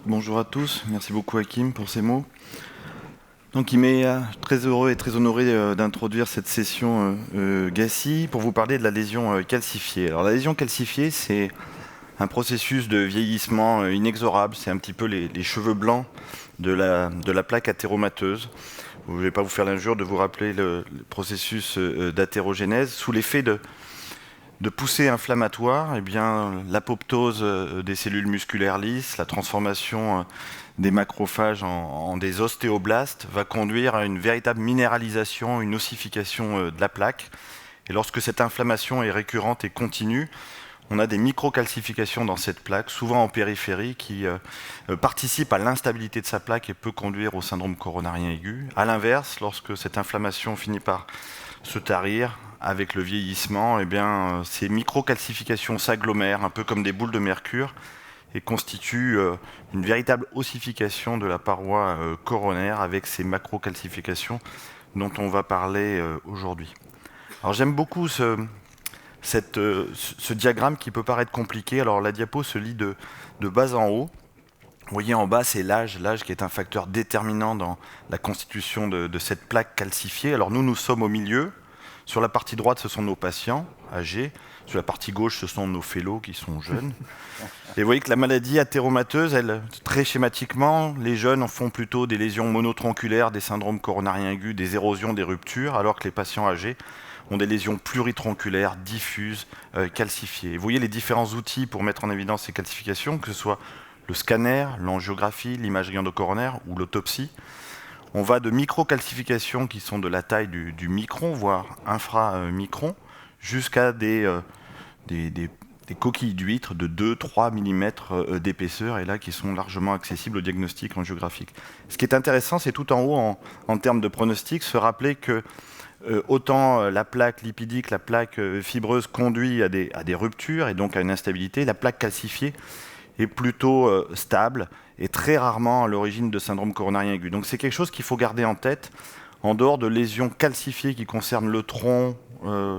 Bonjour à tous, merci beaucoup Hakim pour ces mots. Donc il m'est très heureux et très honoré d'introduire cette session GACI pour vous parler de la lésion calcifiée. Alors la lésion calcifiée, c'est un processus de vieillissement inexorable, c'est un petit peu les cheveux blancs de la plaque athéromateuse. Je ne vais pas vous faire l'injure de vous rappeler le processus d'athérogénèse. Sous l'effet de poussée inflammatoire, eh bien, l'apoptose des cellules musculaires lisses, la transformation des macrophages en des ostéoblastes va conduire à une véritable minéralisation, une ossification de la plaque. Et lorsque cette inflammation est récurrente et continue, on a des microcalcifications dans cette plaque, souvent en périphérie, qui participent à l'instabilité de sa plaque et peut conduire au syndrome coronarien aigu. A l'inverse, lorsque cette inflammation finit par se tarir avec le vieillissement, eh bien, ces microcalcifications s'agglomèrent un peu comme des boules de mercure et constituent une véritable ossification de la paroi coronaire avec ces macrocalcifications dont on va parler aujourd'hui. Alors j'aime beaucoup ce diagramme qui peut paraître compliqué. Alors la diapo se lit de bas en haut. Vous voyez en bas, c'est l'âge qui est un facteur déterminant dans la constitution de cette plaque calcifiée. Alors nous sommes au milieu. Sur la partie droite, ce sont nos patients âgés. Sur la partie gauche, ce sont nos fellows qui sont jeunes. Et vous voyez que la maladie athéromateuse, elle, très schématiquement, les jeunes en font plutôt des lésions monotronculaires, des syndromes coronariens aigus, des érosions, des ruptures, alors que les patients âgés ont des lésions pluritronculaires, diffuses, calcifiées. Et vous voyez les différents outils pour mettre en évidence ces calcifications, que ce soit le scanner, l'angiographie, l'imagerie endocoronaire ou l'autopsie. On va de microcalcifications qui sont de la taille du micron, voire inframicron, jusqu'à des coquilles d'huîtres de 2-3 mm d'épaisseur, et là qui sont largement accessibles au diagnostic angiographique. Ce qui est intéressant, c'est tout en haut, en termes de pronostic, se rappeler que autant la plaque lipidique, la plaque fibreuse conduit à des ruptures et donc à une instabilité, la plaque calcifiée est plutôt stable et très rarement à l'origine de syndrome coronarien aigu. Donc c'est quelque chose qu'il faut garder en tête. En dehors de lésions calcifiées qui concernent le tronc,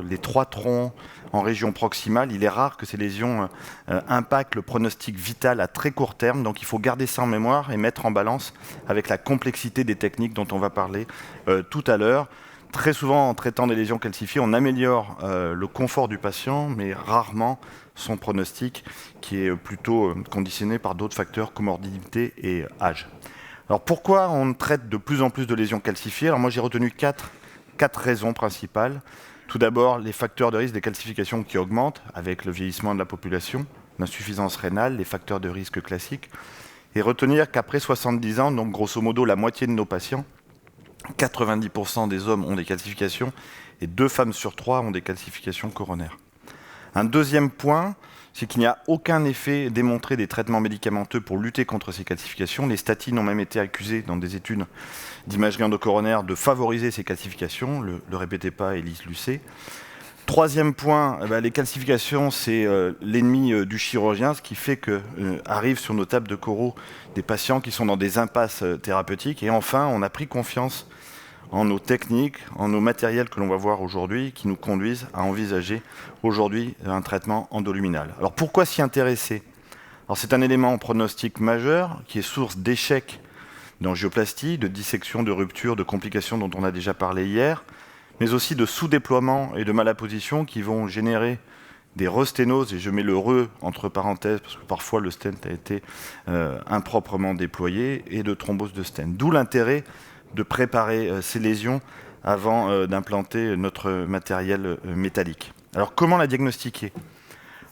les 3 troncs en région proximale, il est rare que ces lésions impactent le pronostic vital à très court terme. Donc il faut garder ça en mémoire et mettre en balance avec la complexité des techniques dont on va parler tout à l'heure. Très souvent, en traitant des lésions calcifiées, on améliore le confort du patient, mais rarement son pronostic, qui est plutôt conditionné par d'autres facteurs, comorbidité et âge. Alors pourquoi on traite de plus en plus de lésions calcifiées? Alors moi j'ai retenu quatre raisons principales. Tout d'abord, les facteurs de risque des calcifications qui augmentent avec le vieillissement de la population, l'insuffisance rénale, les facteurs de risque classiques. Et retenir qu'après 70 ans, donc grosso modo la moitié de nos patients, 90% des hommes ont des calcifications et 2 femmes sur 3 ont des calcifications coronaires. Un deuxième point, c'est qu'il n'y a aucun effet démontré des traitements médicamenteux pour lutter contre ces calcifications. Les statines ont même été accusées dans des études d'imagerie endocoronaire de favoriser ces calcifications. Le répétez pas, Élise Lucet. Troisième point, les calcifications, c'est l'ennemi du chirurgien, ce qui fait qu'arrivent sur nos tables de choraux des patients qui sont dans des impasses thérapeutiques. Et enfin, on a pris confiance en nos techniques, en nos matériels que l'on va voir aujourd'hui, qui nous conduisent à envisager aujourd'hui un traitement endoluminal. Alors pourquoi s'y intéresser? Alors c'est un élément pronostic majeur qui est source d'échecs d'angioplastie, de dissection, de rupture, de complications dont on a déjà parlé hier, mais aussi de sous-déploiement et de malaposition qui vont générer des resténoses, et je mets le re entre parenthèses parce que parfois le stent a été improprement déployé, et de thrombose de stent. D'où l'intérêt de préparer ces lésions avant d'implanter notre matériel métallique. Alors comment la diagnostiquer?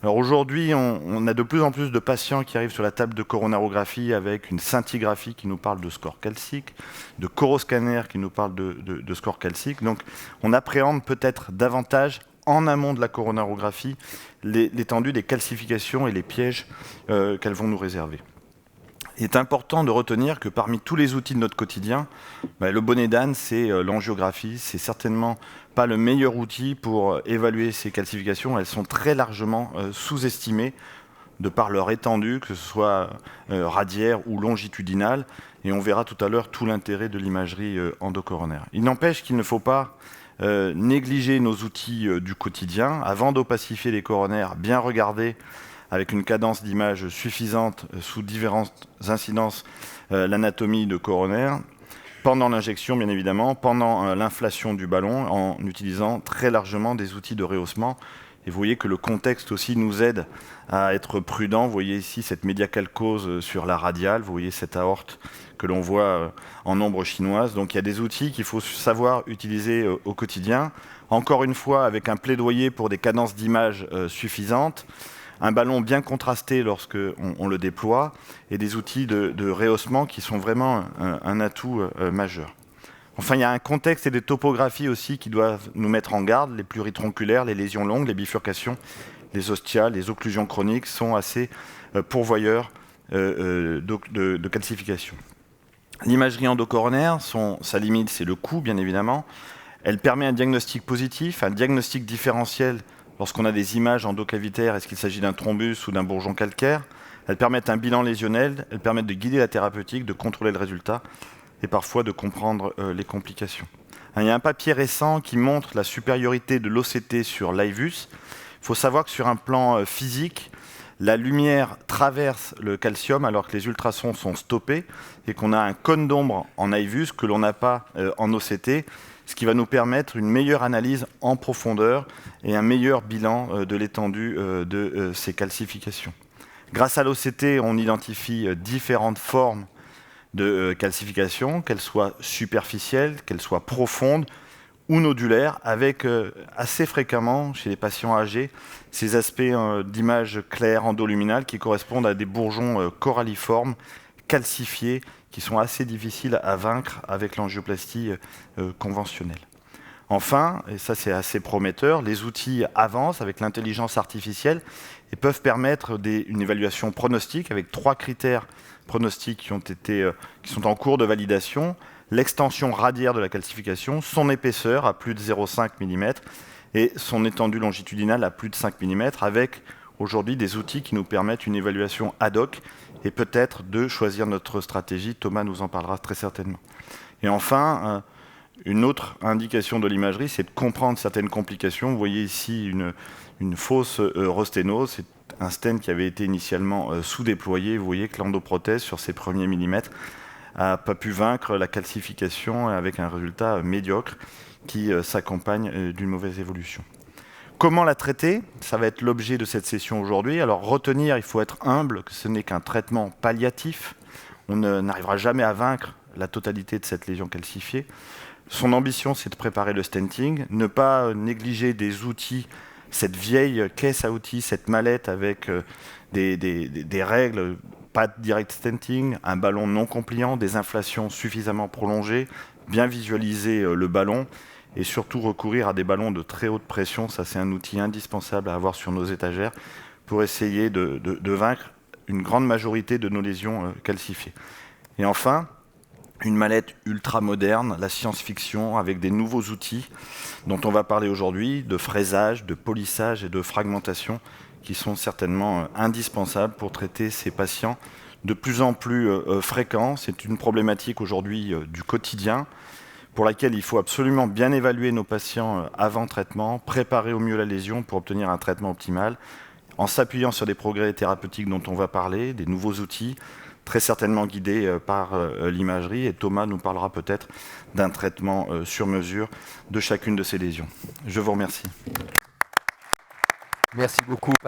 Alors aujourd'hui, on a de plus en plus de patients qui arrivent sur la table de coronarographie avec une scintigraphie qui nous parle de score calcique, de coroscanner qui nous parle de score calcique. Donc on appréhende peut-être davantage en amont de la coronarographie l'étendue des calcifications et les pièges qu'elles vont nous réserver. Il est important de retenir que parmi tous les outils de notre quotidien, le bonnet d'âne, c'est l'angiographie. C'est certainement pas le meilleur outil pour évaluer ces calcifications. Elles sont très largement sous-estimées de par leur étendue, que ce soit radiaire ou longitudinale. Et on verra tout à l'heure tout l'intérêt de l'imagerie endocoronaire. Il n'empêche qu'il ne faut pas négliger nos outils du quotidien. Avant d'opacifier les coronaires, bien regarder avec une cadence d'image suffisante sous différentes incidences, l'anatomie de coronaire, pendant l'injection bien évidemment, pendant l'inflation du ballon, en utilisant très largement des outils de rehaussement. Et vous voyez que le contexte aussi nous aide à être prudent. Vous voyez ici cette médiacalcose sur la radiale, vous voyez cette aorte que l'on voit en ombre chinoise. Donc il y a des outils qu'il faut savoir utiliser au quotidien. Encore une fois, avec un plaidoyer pour des cadences d'image suffisantes, un ballon bien contrasté lorsque on le déploie, et des outils de rehaussement qui sont vraiment un atout majeur. Enfin, il y a un contexte et des topographies aussi qui doivent nous mettre en garde. Les pluritronculaires, les lésions longues, les bifurcations, les ostiales, les occlusions chroniques sont assez pourvoyeurs de calcification. L'imagerie endocoronaire, sa limite, c'est le coût, bien évidemment. Elle permet un diagnostic positif, un diagnostic différentiel lorsqu'on a des images endocavitaires, est-ce qu'il s'agit d'un thrombus ou d'un bourgeon calcaire. Elles permettent un bilan lésionnel, elles permettent de guider la thérapeutique, de contrôler le résultat et parfois de comprendre les complications. Il y a un papier récent qui montre la supériorité de l'OCT sur l'IVUS. Il faut savoir que sur un plan physique, la lumière traverse le calcium alors que les ultrasons sont stoppés et qu'on a un cône d'ombre en IVUS que l'on n'a pas en OCT, ce qui va nous permettre une meilleure analyse en profondeur et un meilleur bilan de l'étendue de ces calcifications. Grâce à l'OCT, on identifie différentes formes de calcification, qu'elles soient superficielles, qu'elles soient profondes ou nodulaires, avec assez fréquemment, chez les patients âgés, ces aspects d'image claire endoluminale qui correspondent à des bourgeons coralliformes, calcifiés, qui sont assez difficiles à vaincre avec l'angioplastie conventionnelle. Enfin, et ça c'est assez prometteur, les outils avancent avec l'intelligence artificielle et peuvent permettre une évaluation pronostique avec 3 critères pronostiques qui sont en cours de validation: l'extension radiaire de la calcification, son épaisseur à plus de 0,5 mm et son étendue longitudinale à plus de 5 mm, avec aujourd'hui des outils qui nous permettent une évaluation ad hoc et peut-être de choisir notre stratégie. Thomas nous en parlera très certainement. Et enfin, une autre indication de l'imagerie, c'est de comprendre certaines complications. Vous voyez ici une fausse eurosténose. C'est un stent qui avait été initialement sous-déployé. Vous voyez que l'endoprothèse, sur ses premiers millimètres, n'a pas pu vaincre la calcification avec un résultat médiocre qui s'accompagne d'une mauvaise évolution. Comment la traiter? Ça va être l'objet de cette session aujourd'hui. Alors retenir, il faut être humble, que ce n'est qu'un traitement palliatif. On n'arrivera jamais à vaincre la totalité de cette lésion calcifiée. Son ambition, c'est de préparer le stenting, ne pas négliger des outils, cette vieille caisse à outils, cette mallette avec des règles, pas de direct stenting, un ballon non compliant, des inflations suffisamment prolongées, bien visualiser le ballon et surtout recourir à des ballons de très haute pression. Ça, c'est un outil indispensable à avoir sur nos étagères pour essayer de vaincre une grande majorité de nos lésions calcifiées. Et enfin, une mallette ultra moderne, la science-fiction, avec des nouveaux outils dont on va parler aujourd'hui, de fraisage, de polissage et de fragmentation, qui sont certainement indispensables pour traiter ces patients de plus en plus fréquents. C'est une problématique aujourd'hui du quotidien, pour laquelle il faut absolument bien évaluer nos patients avant traitement, préparer au mieux la lésion pour obtenir un traitement optimal, en s'appuyant sur des progrès thérapeutiques dont on va parler, des nouveaux outils, très certainement guidés par l'imagerie. Et Thomas nous parlera peut-être d'un traitement sur mesure de chacune de ces lésions. Je vous remercie. Merci beaucoup.